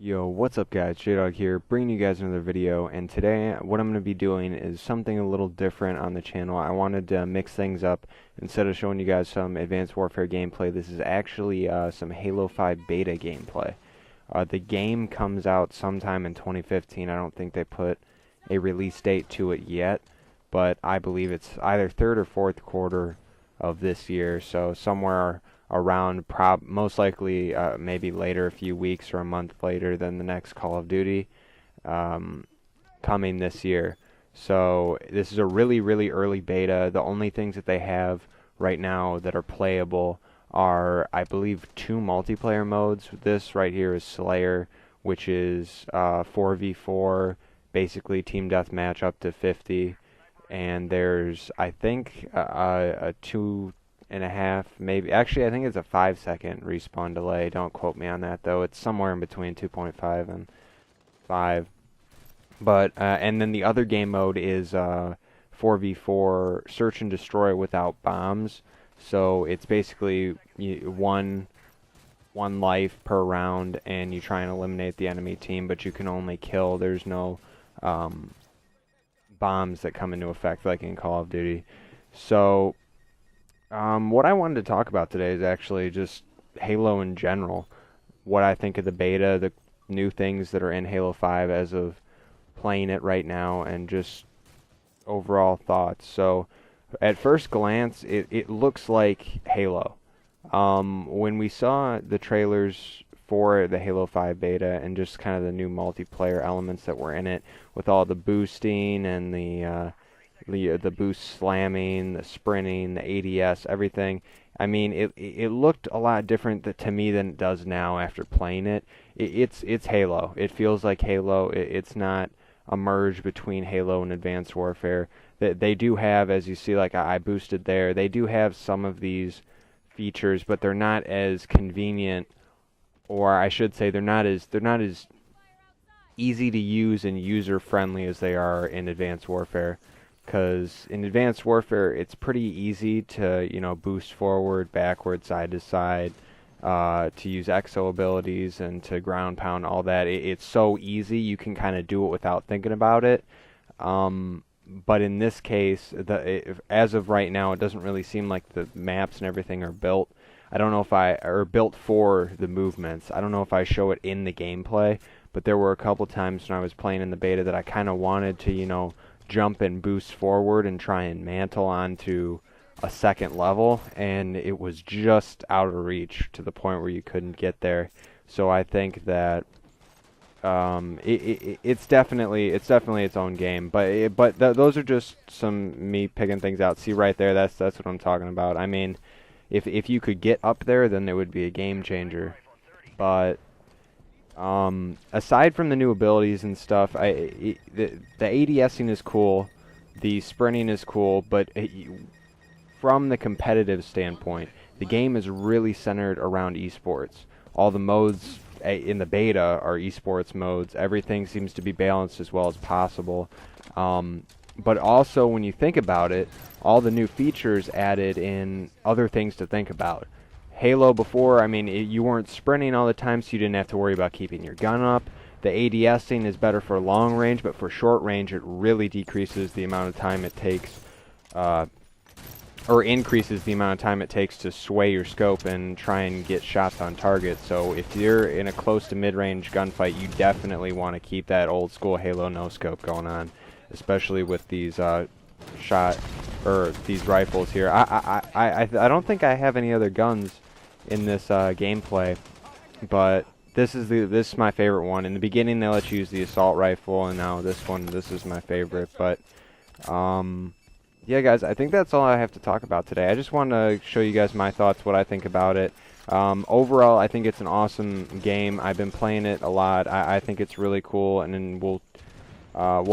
Yo, what's up guys, J-Dog here, bringing you guys another video, and today what I'm going to be doing is something a little different on the channel. I wanted to mix things up. Instead of showing you guys some Advanced Warfare gameplay, this is actually some Halo 5 beta gameplay. The game comes out sometime in 2015. I don't think they put a release date to it yet, but I believe it's either third or fourth quarter of this year, so somewhere around most likely maybe later, a few weeks or a month later than the next Call of Duty coming this year. So this is a really early beta. The only things that they have right now that are playable are, I believe, 2 multiplayer modes. This right here is Slayer, which is 4v4, basically team deathmatch up to 50. And there's, I think, a 2.5, maybe. Actually, I think it's a 5-second respawn delay. Don't quote me on that, though. It's somewhere in between 2.5 and 5. But and then the other game mode is 4v4 search and destroy without bombs. So it's basically one life per round, and you try and eliminate the enemy team, but you can only kill. There's no bombs that come into effect like in Call of Duty. So what I wanted to talk about today is actually just Halo in general. What I think of the beta, the new things that are in Halo 5 as of playing it right now, and just overall thoughts. So at first glance, it looks like Halo. When we saw the trailers for the Halo 5 beta and just kind of the new multiplayer elements that were in it, with all the boosting and the boost slamming, the sprinting, the ADS, everything. I mean, it looked a lot different to me than it does now after playing it. It's Halo. It feels like Halo. It's not a merge between Halo and Advanced Warfare. They do have, as you see, like I boosted there, they do have some of these features, but they're not as convenient, or I should say they're not as easy to use and user friendly as they are in Advanced Warfare. Because in Advanced Warfare, it's pretty easy to, boost forward, backward, side to side, to use exo abilities and to ground pound, all that. It's so easy, you can kind of do it without thinking about it. But in this case, as of right now, it doesn't really seem like the maps and everything are built. I don't know if are built for the movements. I don't know if I show it in the gameplay, but there were a couple times when I was playing in the beta that I kind of wanted to, jump and boost forward and try and mantle onto a second level, and it was just out of reach to the point where you couldn't get there. So I think that it's definitely its own game, but those are just me picking things out. See right there, that's what I'm talking about. I mean, if you could get up there, then it would be a game changer. But aside from the new abilities and stuff, the ADSing is cool, the sprinting is cool, but from the competitive standpoint, the game is really centered around esports. All the modes in the beta are esports modes. Everything seems to be balanced as well as possible. But also, when you think about it, all the new features added in other things to think about. Halo before, I mean, you weren't sprinting all the time, so you didn't have to worry about keeping your gun up. The ADSing is better for long range, but for short range, it really decreases the amount of time it takes, or increases the amount of time it takes to sway your scope and try and get shots on target. So if you're in a close to mid-range gunfight, you definitely want to keep that old school Halo no-scope going on, especially with these these rifles here. I don't think I have any other guns in this gameplay, but this is my favorite one. In the beginning, they let you use the assault rifle, and now this is my favorite. But yeah, guys, I think that's all I have to talk about today. I just wanted to show you guys my thoughts, what I think about it. Overall, I think it's an awesome game. I've been playing it a lot. I think it's really cool, and then we'll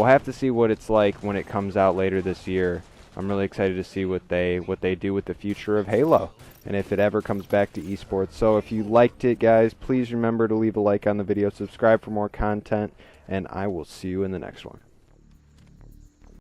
have to see what it's like when it comes out later this year. I'm really excited to see what they do with the future of Halo, and if it ever comes back to esports. So if you liked it, guys, please remember to leave a like on the video, subscribe for more content, and I will see you in the next one.